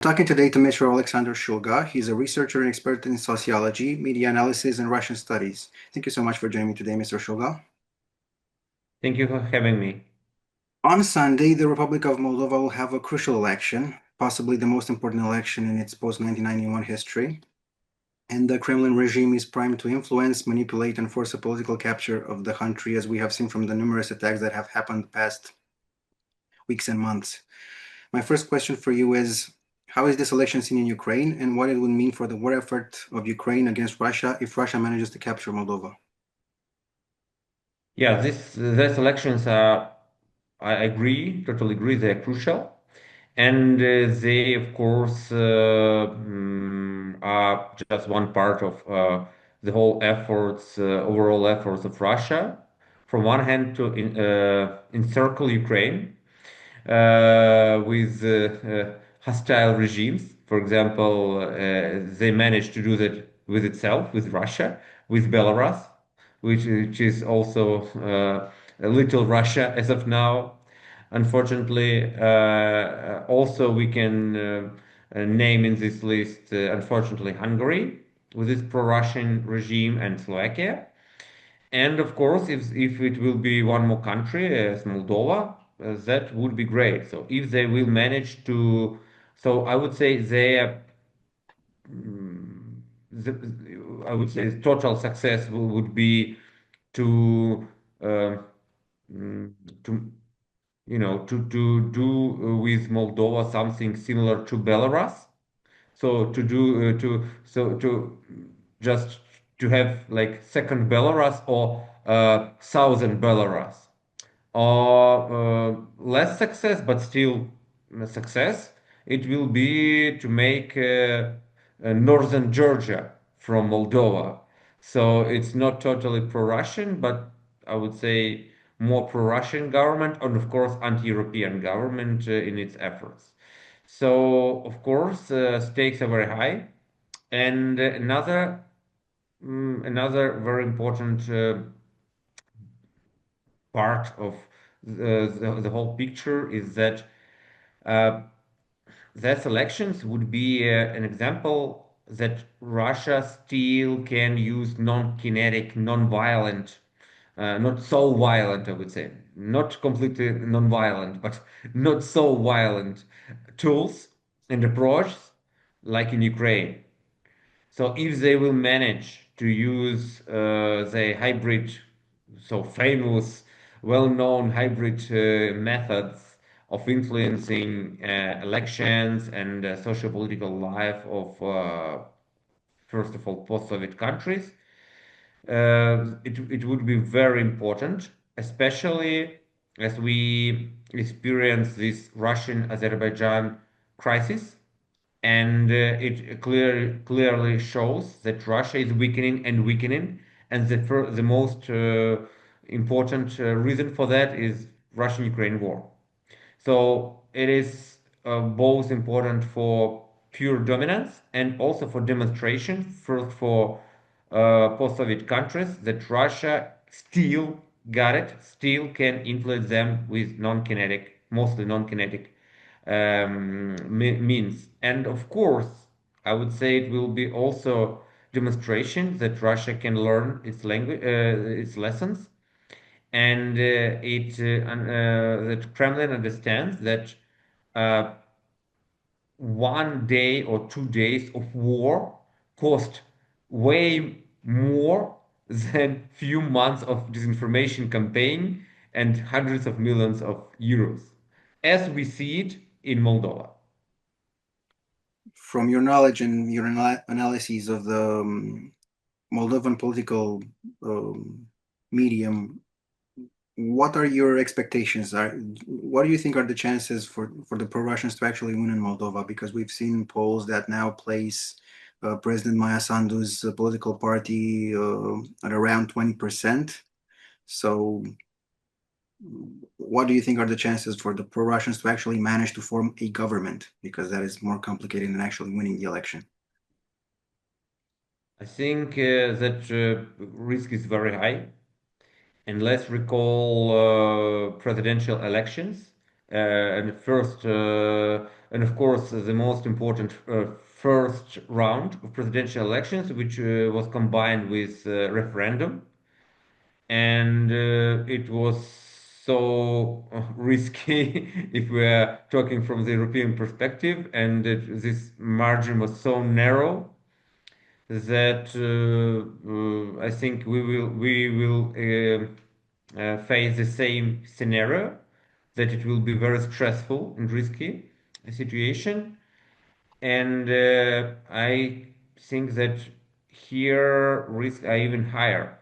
Talking today to Mr. Oleksandr Shulga. He's a researcher and expert in sociology, media analysis, and Russian studies. Thank you so much for joining me today, Mr. Shulga. Thank you for having me. On Sunday, the Republic of Moldova will have a crucial election, possibly the most important election in its post-1991 history. And the Kremlin regime is primed to influence, manipulate, and force a political capture of the country, as we have seen from the numerous attacks that have happened the past weeks and months. My first question for you is, how is this election seen in Ukraine, and what it would mean for the war effort of Ukraine against Russia if Russia manages to capture Moldova? Yeah, these elections are, I agree, totally agree, they're crucial, and they, of course, are just one part of the whole efforts, overall efforts of Russia. From one hand, to encircle Ukraine with hostile regimes. For example, they managed to do that with itself, with Russia, with Belarus, which is also a little Russia as of now. Unfortunately, also we can name in this list, unfortunately, Hungary with its pro-Russian regime and Slovakia. And of course, if it will be one more country as Moldova, that would be great. So if they will manage to, so I would say mm, I would say total success would be to uh, mm, to to do with Moldova something similar to Belarus. So to do to so to just to have like second Belarus or southern Belarus, or less success but still a success. It will be to make northern Georgia from Moldova. So it's not totally pro-Russian, but I would say more pro-Russian government and of course anti-European government in its efforts. So of course stakes are very high. And another very important part of the whole picture is that uh, that elections would be an example that Russia still can use non-kinetic, non-violent, not so violent, I would say, not completely non-violent, but not so violent tools and approach like in Ukraine. So if they will manage to use the hybrid, so famous, well-known hybrid methods of influencing elections and socio-political life of, first of all, post-Soviet countries, it would be very important, especially as we experience this Russian-Azerbaijan crisis, and it clearly shows that Russia is weakening and weakening, and the most important reason for that is Russian-Ukraine war. So it is both important for pure dominance and also for demonstration, first for post-Soviet countries, that Russia still got it, still can influence them with non-kinetic, mostly non-kinetic means. And of course, I would say it will be also demonstration that Russia can learn its language, its lessons, and that Kremlin understands that uh, 1 day or 2 days of war cost way more than few months of disinformation campaign and hundreds of millions of euros, as we see it in Moldova. From your knowledge and your analyses of the Moldovan political um, medium, what are your expectations? What do you think are the chances for the pro-Russians to actually win in Moldova? Because we've seen polls that now place President Maya Sandu's political party at around 20%. So, what do you think are the chances for the pro-Russians to actually manage to form a government? Because that is more complicated than actually winning the election. I think that risk is very high. And let's recall presidential elections and of course, the most important first round of presidential elections, which was combined with referendum, and it was so risky if we are talking from the European perspective, and this margin was so narrow that I think we will face the same scenario, that it will be very stressful and risky situation. And I think that here risks are even higher,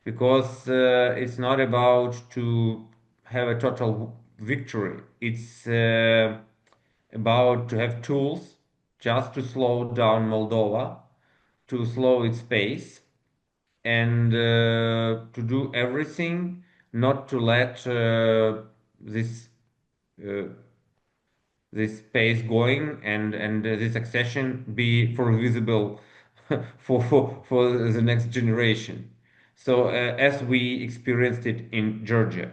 because it's not about to have a total victory. It's about to have tools just to slow down Moldova, to slow its pace, and to do everything not to let this uh, this pace going, and this accession be foreseeable for the next generation. So as we experienced it in Georgia.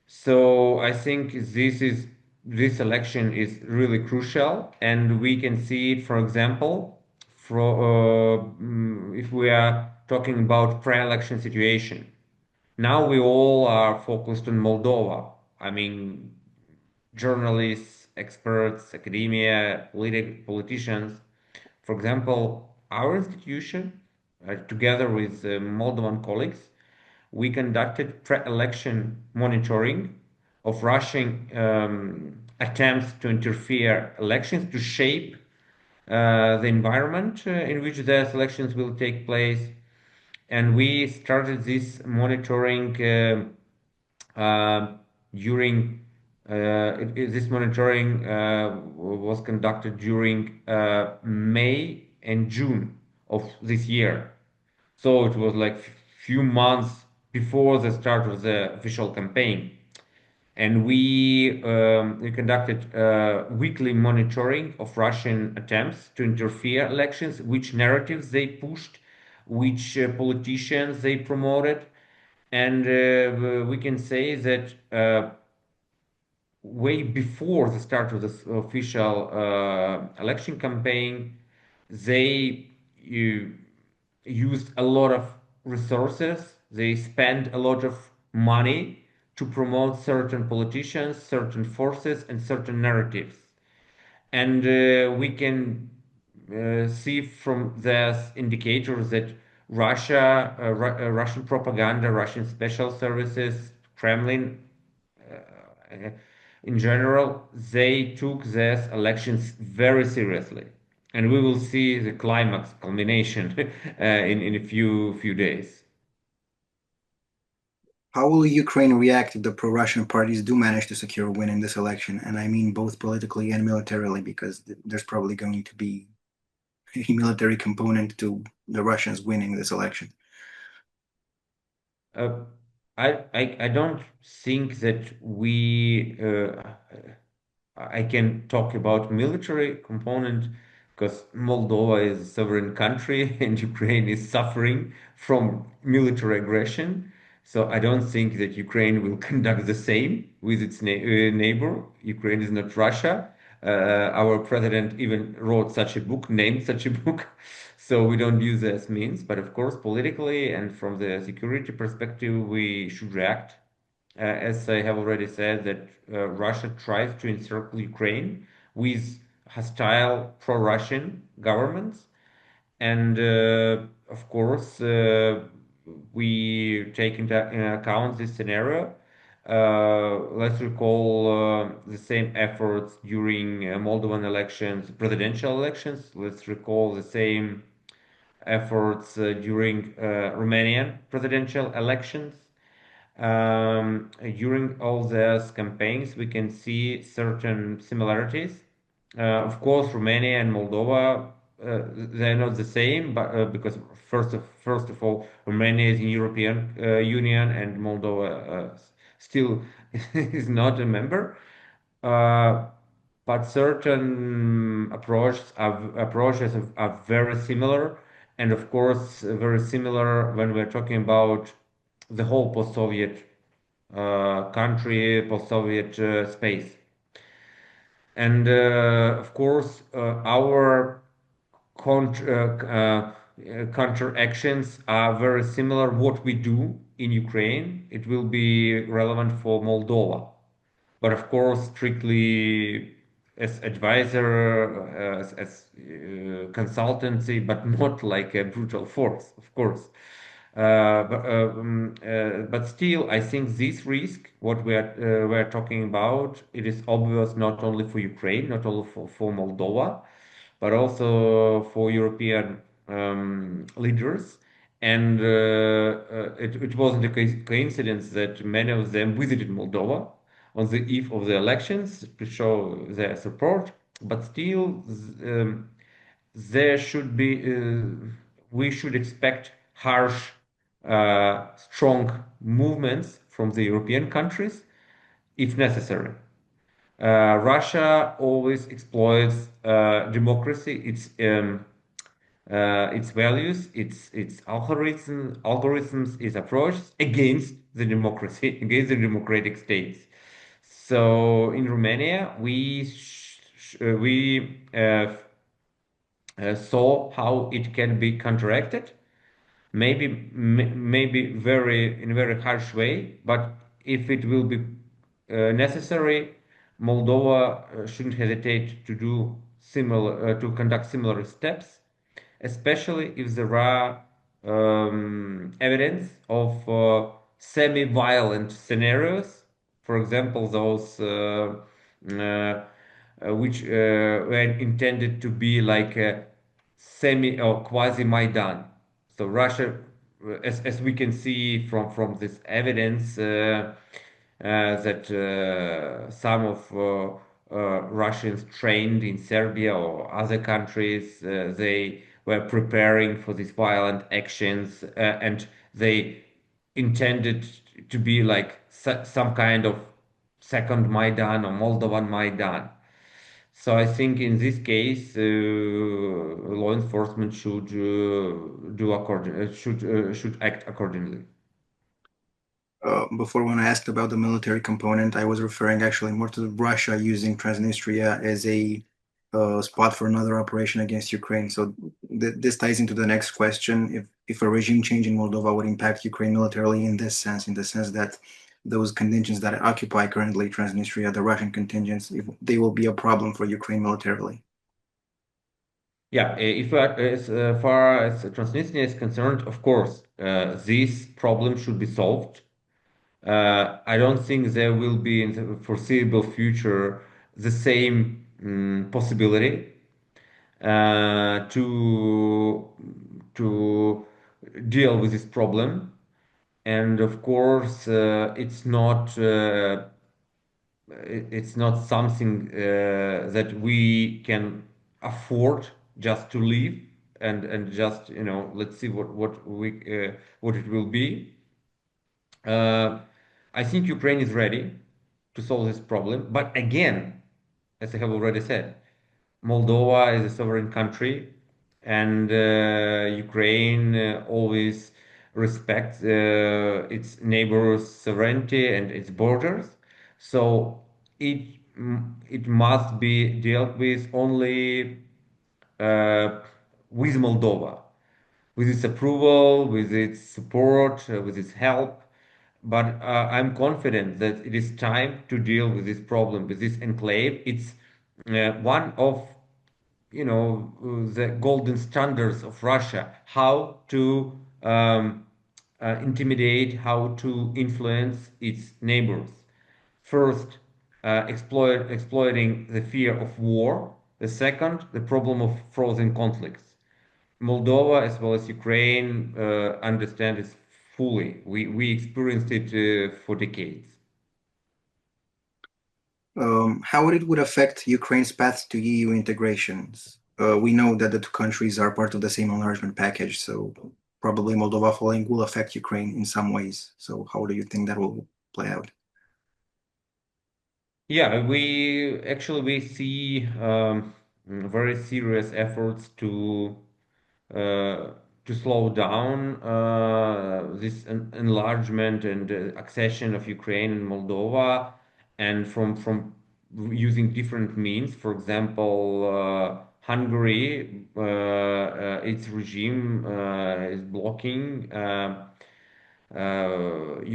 So I think this election is really crucial, and we can see it, for example, if we are talking about pre-election situation. Now we all are focused on Moldova. I mean, journalists, experts, academia, politicians. For example, our institution, together with Moldovan colleagues, we conducted pre-election monitoring of Russian attempts to interfere elections, to shape the environment in which the elections will take place. And we started this monitoring during this monitoring was conducted during May and June of this year. So it was like few months before the start of the official campaign. And we conducted weekly monitoring of Russian attempts to interfere elections, which narratives they pushed, which politicians they promoted. And we can say that way before the start of this official election campaign, they used a lot of resources, they spent a lot of money to promote certain politicians, certain forces, and certain narratives. And we can see from these indicators that Russian propaganda, Russian special services, Kremlin uh, in general, they took these elections very seriously. And we will see the climax culmination in a few days. How will Ukraine react if the pro-Russian parties do manage to secure a win in this election? And I mean both politically and militarily, because there's probably going to be a military component to the Russians winning this election. Uh, I don't think that I can talk about military component, because Moldova is a sovereign country and Ukraine is suffering from military aggression. So I don't think that Ukraine will conduct the same with its neighbor. Ukraine is not Russia. Our president even wrote such a book, named such a book. So we don't use as means. But of course, politically and from the security perspective, we should react. As I have already said, that Russia tries to encircle Ukraine with hostile pro-Russian governments. And of course, we take into account this scenario. Let's recall the same efforts during Moldovan elections, presidential elections. Let's recall the same efforts during Romanian presidential elections. During all these campaigns, we can see certain similarities. Of course, Romania and Moldova, they're not the same, but because first of all, Romania is in European Union and Moldova still is not a member. Uh, but certain approaches are very similar, and of course very similar when we're talking about the whole post-Soviet country, post-Soviet space. And of course, our counter actions are very similar what we do in Ukraine. It will be relevant for Moldova, but of course, strictly as advisor, consultancy, but not like a brutal force, of course. But still, I think this risk, what we're talking about, it is obvious not only for Ukraine, not only for Moldova, but also for European leaders. And it wasn't a coincidence that many of them visited Moldova on the eve of the elections to show their support. But still, there should be, we should expect harsh, strong movements from the European countries if necessary. Russia always exploits democracy, its values, its algorithms, its approach against the democracy, against the democratic states. So in Romania, we saw how it can be counteracted, maybe very in a very harsh way, but if it will be necessary, Moldova shouldn't hesitate to do similar to conduct similar steps, especially if there are evidence of semi-violent scenarios. For example, those which were intended to be like a semi or quasi Maidan. So Russia, as we can see from this evidence, that some of Russians trained in Serbia or other countries, they were preparing for these violent actions, and they intended to be like some kind of second Maidan or Moldovan Maidan. So I think in this case, law enforcement should act accordingly. Before, when I asked about the military component, I was referring actually more to Russia using Transnistria as a spot for another operation against Ukraine. So this ties into the next question. If a regime change in Moldova would impact Ukraine militarily in this sense, in the sense that those contingents that occupy currently Transnistria, the Russian contingents, if they will be a problem for Ukraine militarily. Yeah, if as far as Transnistria is concerned, of course, this problem should be solved. I don't think there will be in the foreseeable future the same possibility to deal with this problem. And of course, it's not something that we can afford just to leave and just let's see what it will be. I think Ukraine is ready to solve this problem, but again, as I have already said, Moldova is a sovereign country, and Ukraine always respects its neighbors' sovereignty and its borders. So it it must be dealt with only uh, with Moldova, with its approval, with its support, with its help. But I'm confident that it is time to deal with this problem, with this enclave. It's one of the golden standards of Russia, how to intimidate, how to influence its neighbors. First, exploiting the fear of war. The second, the problem of frozen conflicts. Moldova, as well as Ukraine, understand this fully. We experienced it for decades. How it would affect Ukraine's path to EU integrations? We know that the two countries are part of the same enlargement package, so probably Moldova following will affect Ukraine in some ways. So how do you think that will play out? Yeah, we very serious efforts uh, to slow down this enlargement and accession of Ukraine and Moldova, and from using different means. For example, Hungary, its regime is blocking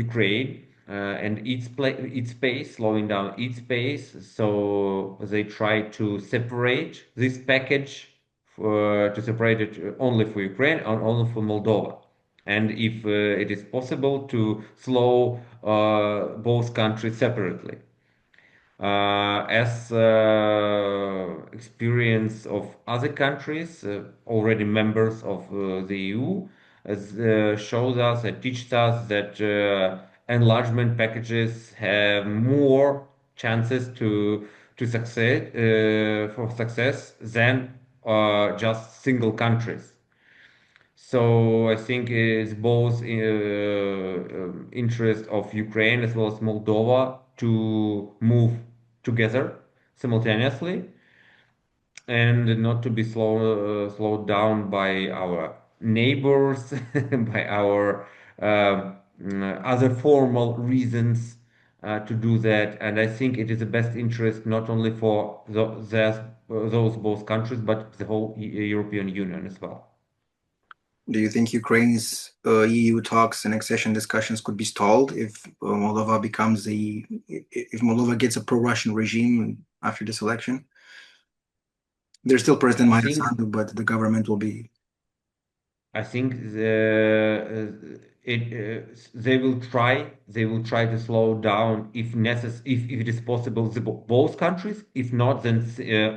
Ukraine and its pace, slowing down its pace. So they try to separate this package to separate it only for Ukraine and only for Moldova. And if it is possible to slow both countries separately. As experience of other countries, already members of the EU, shows us and teaches us that enlargement packages have more chances to succeed for success than just single countries. So I think it's both interest of Ukraine as well as Moldova to move together simultaneously and not to be slowed down by our neighbors, by our other formal reasons to do that. And I think it is the best interest not only for those both countries, but the whole European Union as well. Do you think Ukraine's EU talks and accession discussions could be stalled if Moldova if Moldova gets a pro-Russian regime after this election? There's still President Sandu, but the government will be. I think they will try. They will try to slow down if necessary, if it is possible, both countries. If not, then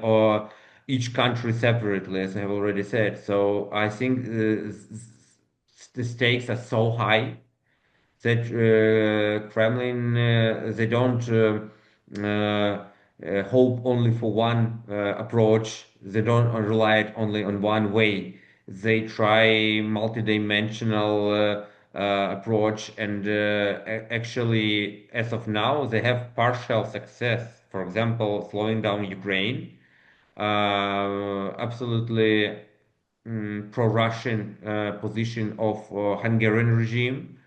or each country separately, as I have already said. So I think the stakes are so high that Kremlin they don't hope only for one approach. They don't rely only on one way. They try multidimensional approach, and actually, as of now, they have partial success. For example, slowing down Ukraine, absolutely pro-Russian position of Hungarian regime.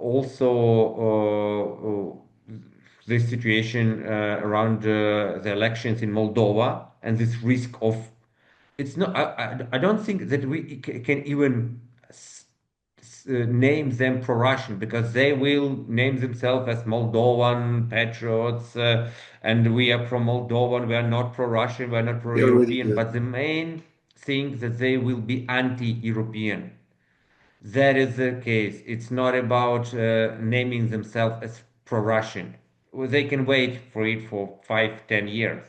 Also, this situation around the elections in Moldova and this risk of it's not. I don't think that we can even name them pro-Russian because they will name themselves as Moldovan patriots, and we are pro-Moldovan. We are not pro-Russian. We are not pro-European. But the main thing that they will be anti-European. That is the case. It's not about naming themselves as pro-Russian. They can wait for it for 5, 10 years.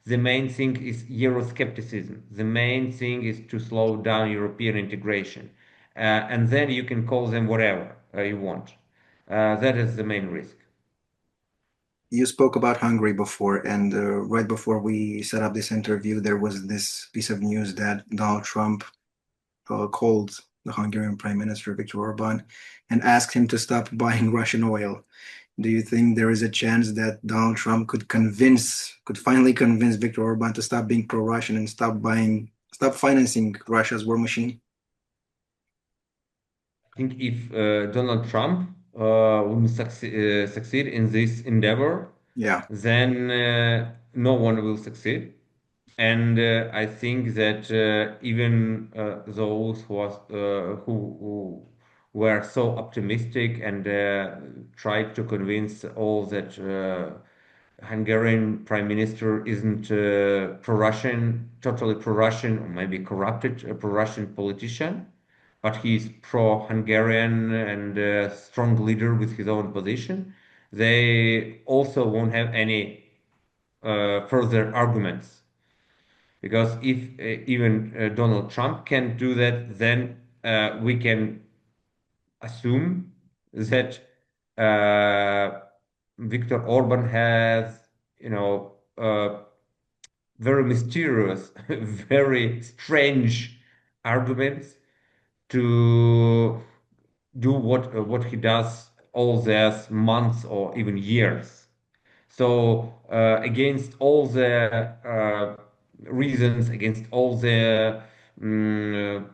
The main thing is Euroscepticism. The main thing is to slow down European integration. And then you can call them whatever you want. That is the main risk. You spoke about Hungary before, and right before we set up this interview, there was this piece of news that Donald Trump called the Hungarian Prime Minister Viktor Orbán and asked him to stop buying Russian oil. Do you think there is a chance that Donald Trump could finally convince Viktor Orbán to stop being pro-Russian and stop financing Russia's war machine? I think if Donald Trump will succeed in this endeavor, then no one will succeed. And I think that even those who were so optimistic and tried to convince all that Hungarian prime minister isn't pro-Russian, totally pro-Russian, or maybe corrupted pro-Russian politician, but he's pro-Hungarian and a strong leader with his own position. They also won't have any further arguments. Because if even Donald Trump can do that, then we can assume that Viktor Orban has, very mysterious, very strange arguments to do what he does all these months or even years. So against all the reasons, against all the mm,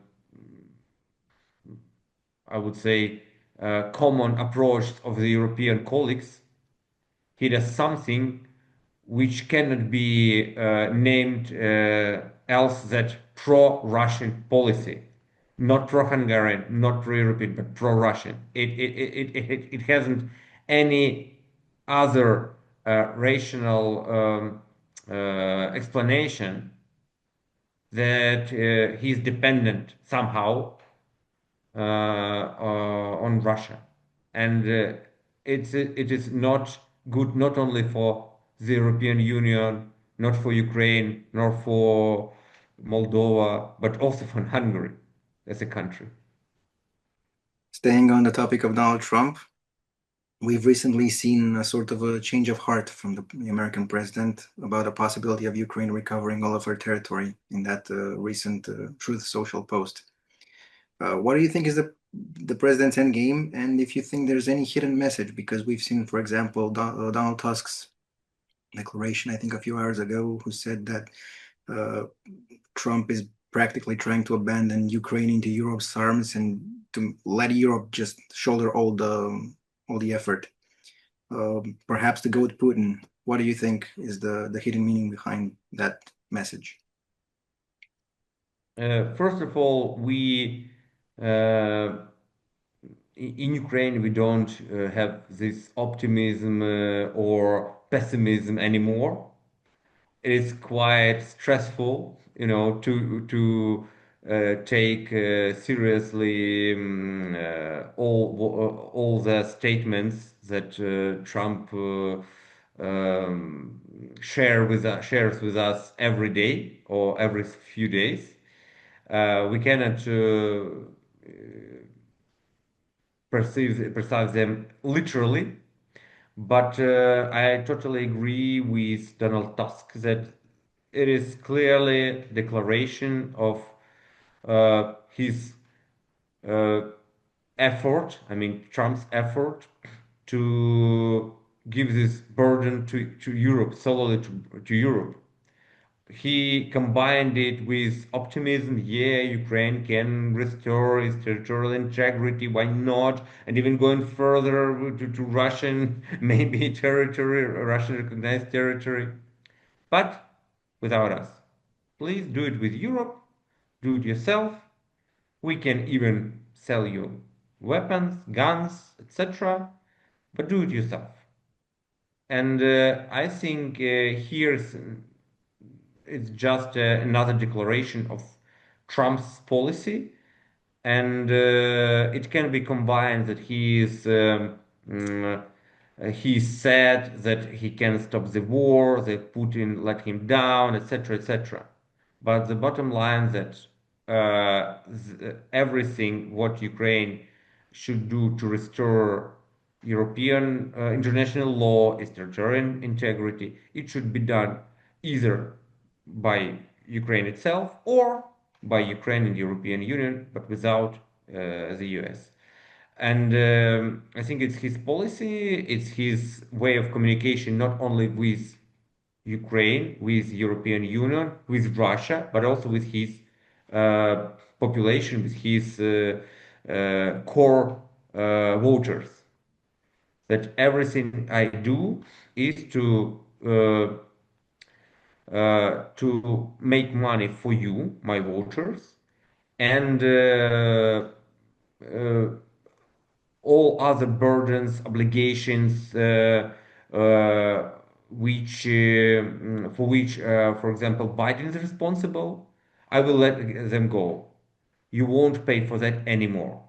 I would say, common approach of the European colleagues, he does something which cannot be named else that pro-Russian policy, not pro-Hungarian, not pro-European, but pro-Russian. It hasn't any other rational explanation that he's dependent somehow on Russia, and it is not good not only for the European Union, not for Ukraine, nor for Moldova, but also for Hungary as a country. Staying on the topic of Donald Trump, we've recently seen a sort of a change of heart from the American president about a possibility of Ukraine recovering all of her territory in that recent Truth Social post. What do you think is the president's end game, and if you think there's any hidden message? Because we've seen, for example, Donald Tusk's declaration, I think a few hours ago, who said that Trump is practically trying to abandon Ukraine into Europe's arms and to let Europe just shoulder all the effort. Perhaps to go with Putin. What do you think is the hidden meaning behind that message? First of all, we in Ukraine we don't have this optimism or pessimism anymore. It is quite stressful, you know, to take seriously all the statements that Trump shares with us every day or every few days. We cannot perceive them literally, but I totally agree with Donald Tusk that it is clearly a declaration of his effort, I mean Trump's effort to give this burden to Europe, solely to Europe. He combined it with optimism. Yeah, Ukraine can restore its territorial integrity. Why not? And even going further to Russian, maybe territory, Russian recognized territory. But without us. Please do it with Europe. Do it yourself. We can even sell you weapons, guns, etc. But do it yourself. And I think here's it's just another declaration of Trump's policy, and it can be combined that he said that he can stop the war, that Putin let him down, etc., etc. But the bottom line that everything what Ukraine should do to restore European international law, its territorial integrity, it should be done either by Ukraine itself or by Ukraine and the European Union, but without the US. And I think it's his policy, it's his way of communication, not only with Ukraine, with European Union, with Russia, but also with his population, with his core voters. That everything I do is to make money for you, my voters, and all other burdens, obligations, which for which, for example, Biden is responsible, I will let them go. You won't pay for that anymore.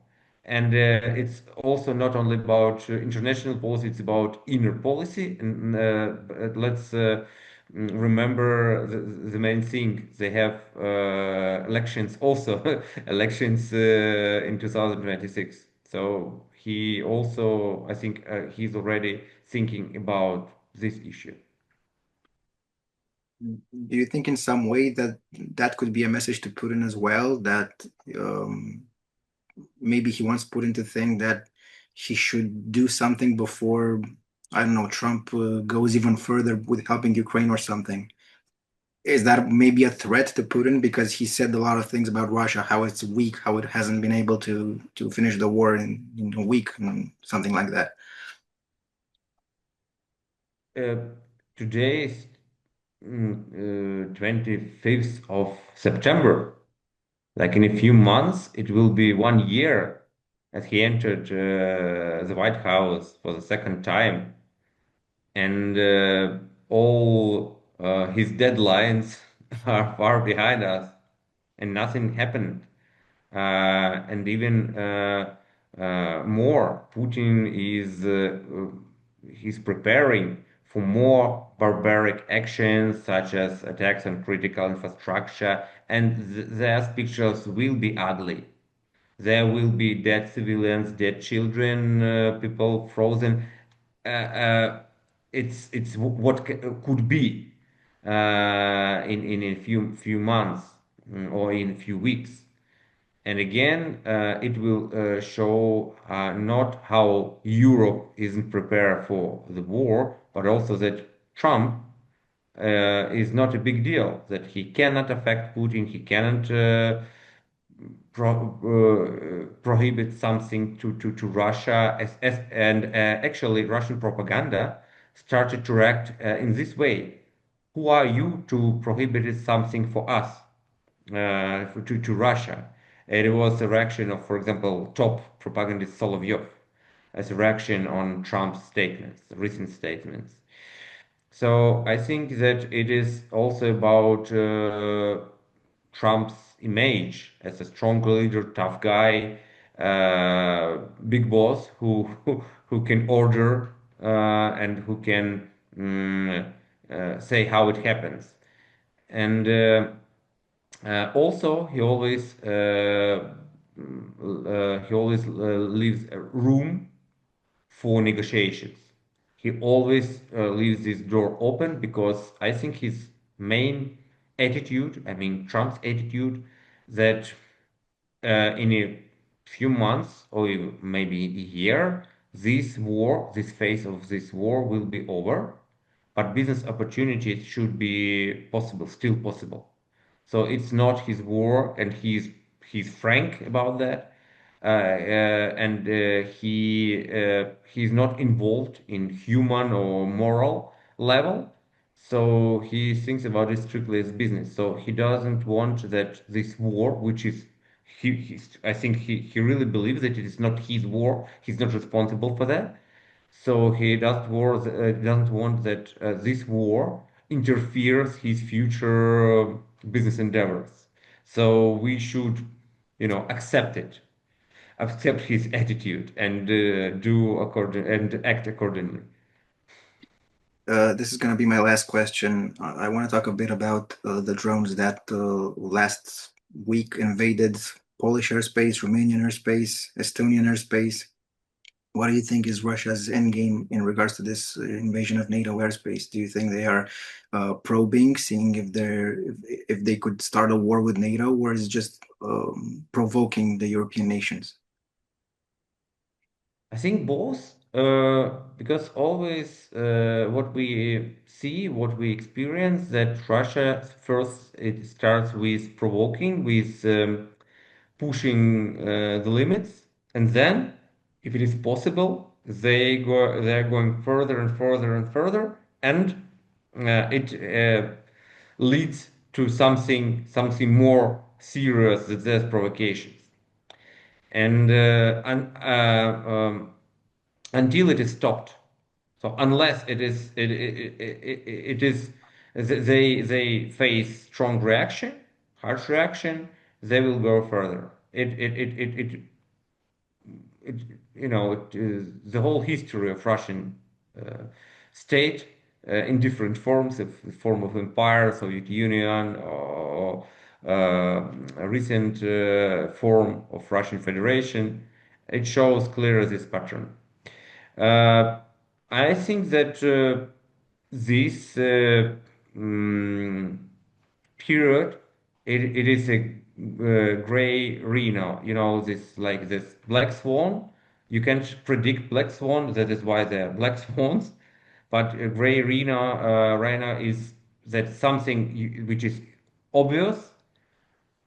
And it's also not only about international policy, it's about inner policy. And let's remember the main thing. They have elections also, elections in 2026. So he also, I think he's already thinking about this issue. Do you think in some way that that could be a message to Putin as well, that maybe he wants Putin to think that he should do something before, I don't know, Trump goes even further with helping Ukraine or something? Is that maybe a threat to Putin because he said a lot of things about Russia, how it's weak, how it hasn't been able to finish the war in a week, and something like that? Uh, Today is 25th of September. Like in a few months, it will be 1 year as he entered the White House for the second time, and all his deadlines are far behind us, and nothing happened. And even more, Putin he's preparing for more barbaric actions such as attacks on critical infrastructure, and those pictures will be ugly. There will be dead civilians, dead children, people frozen. It's what could be in a few months, or in a few weeks. And again, it will show not how Europe isn't prepared for the war, but also that Trump is not a big deal, that he cannot affect Putin, he cannot prohibit something to Russia. And actually, Russian propaganda started to act in this way. Who are you to prohibit something for us, to Russia? And it was a reaction of, for example, top propagandist Solovyov, as a reaction on Trump's statements, recent statements. So I think that it is also about Trump's image as a strong leader, tough guy, big boss who can order and who can say how it happens. And also, he always leaves a room for negotiations. He always leaves this door open because I think his main attitude, I mean Trump's attitude, that in a few months or even maybe a year, this phase of this war will be over, but business opportunities should be possible, still possible. So it's not his war, and he's frank about that. And he's not involved in human or moral level. So he thinks about it strictly as business. So he doesn't want that this war, which is I think he really believes that it is not his war. He's not responsible for that. So he doesn't want that this war interferes his future business endeavors. So we should, accept it, accept his attitude, and do according and act accordingly. This is going to be my last question. I want to talk a bit about the drones that last week invaded Polish airspace, Romanian airspace, Estonian airspace. What do you think is Russia's endgame in regards to this invasion of NATO airspace? Do you think they are probing, seeing if they could start a war with NATO, or is it just provoking the European nations? I think both, because always what we see, what we experience, that Russia first it starts with provoking, with pushing the limits, and then, if it is possible, they're going further and further and further, and it leads to something more serious than these provocations. And until it is stopped. So unless it is they face strong reaction, harsh reaction, they will go further. It it is the whole history of Russian uh, state in different forms, the form of empire, Soviet Union, or a recent form of Russian Federation. It shows clearly this pattern. Uh, I think that this mm, period, it is a gray arena. This like this black swan. You can't predict black swan. That is why they're black swans. But a gray arena is that something which is obvious,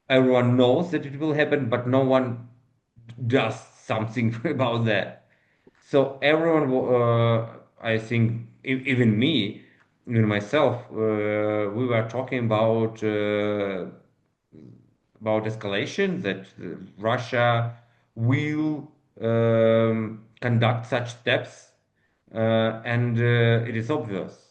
everyone knows that it will happen, but no one does something about that. So everyone, I think, even me, even myself, we were talking about escalation, that Russia will conduct such steps, and it is obvious.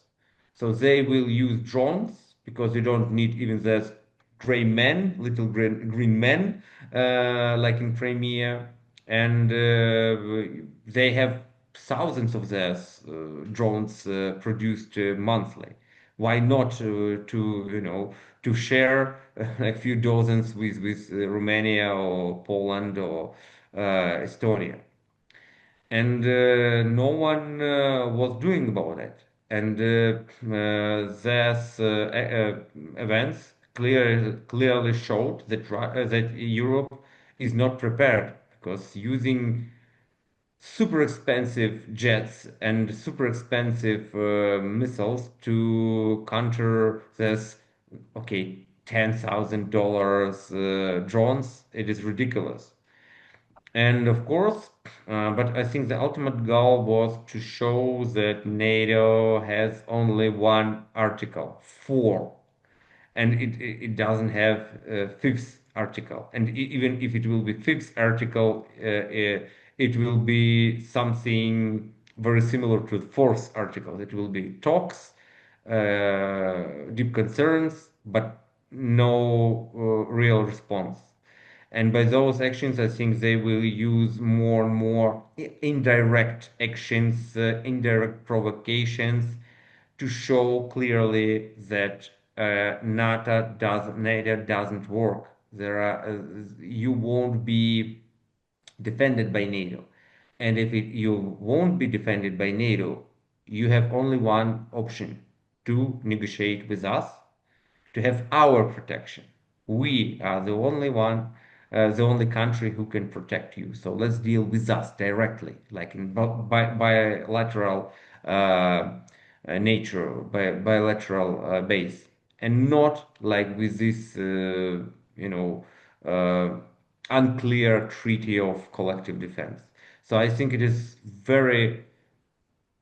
So they will use drones because they don't need even the gray men, little green men, like in Crimea, and they have thousands of these drones produced monthly. Why not to share a few dozens with Romania or Poland or Estonia? And no one was doing about it. And these events clearly showed that Europe is not prepared, because using super expensive jets and super expensive missiles to counter this, okay, $10,000 drones, it is ridiculous. And of course, but I think the ultimate goal was to show that NATO has only one article, four, and it doesn't have a fifth article. And even if it will be fifth article, it will be something very similar to the fourth article. It will be talks, deep concerns, but no real response. And by those actions, I think they will use more and more indirect actions, indirect provocations, to show clearly that NATO doesn't work. You won't be defended by NATO, and if you won't be defended by NATO, you have only one option: to negotiate with us, to have our protection. We are the only country who can protect you. So let's deal with us directly, like in bilateral nature, bilateral base, and not like with this, uh, unclear treaty of collective defense. So I think it is very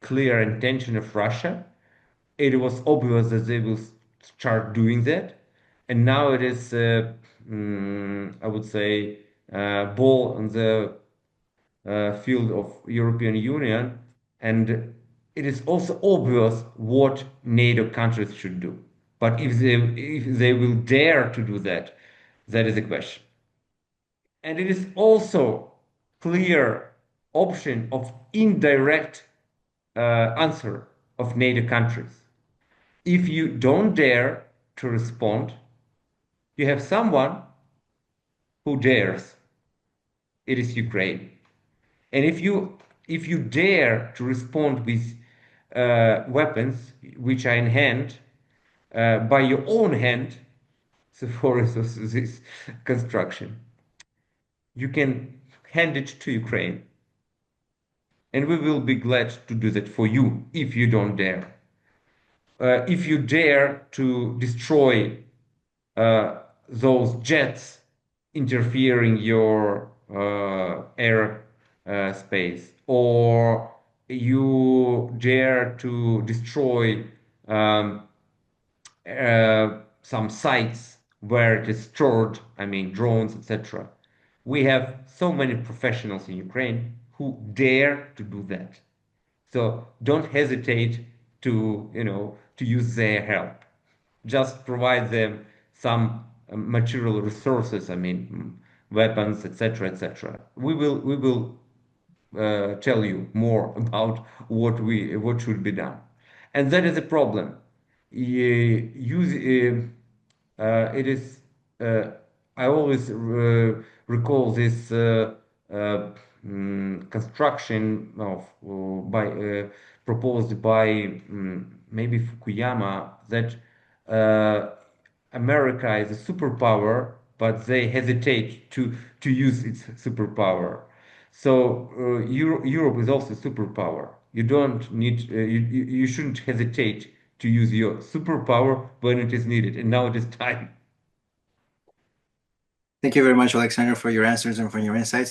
clear intention of Russia. It was obvious that they will start doing that, and now it is, I would say, ball on the field of European Union, and it is also obvious what NATO countries should do. But if they will dare to do that, that is the question. And it is also clear option of indirect answer of NATO countries. If you don't dare to respond, you have someone who dares. It is Ukraine. And if you dare to respond with weapons which are in hand, by your own hand, so for this construction, you can hand it to Ukraine, and we will be glad to do that for you if you don't dare. If you dare to destroy those jets interfering your air space, or you dare to destroy some sites where it is stored, I mean drones, etc. We have so many professionals in Ukraine who dare to do that. So don't hesitate to use their help. Just provide them some material resources, I mean, weapons, etc., etc. We will tell you more about what should be done, and that is a problem. It is. I always recall this construction of by proposed by maybe Fukuyama, that America is a superpower, but they hesitate to use its superpower. So Europe is also a superpower. You don't need you shouldn't hesitate to use your superpower when it is needed. And now it is time. Thank you very much, Oleksandr, for your answers and for your insights.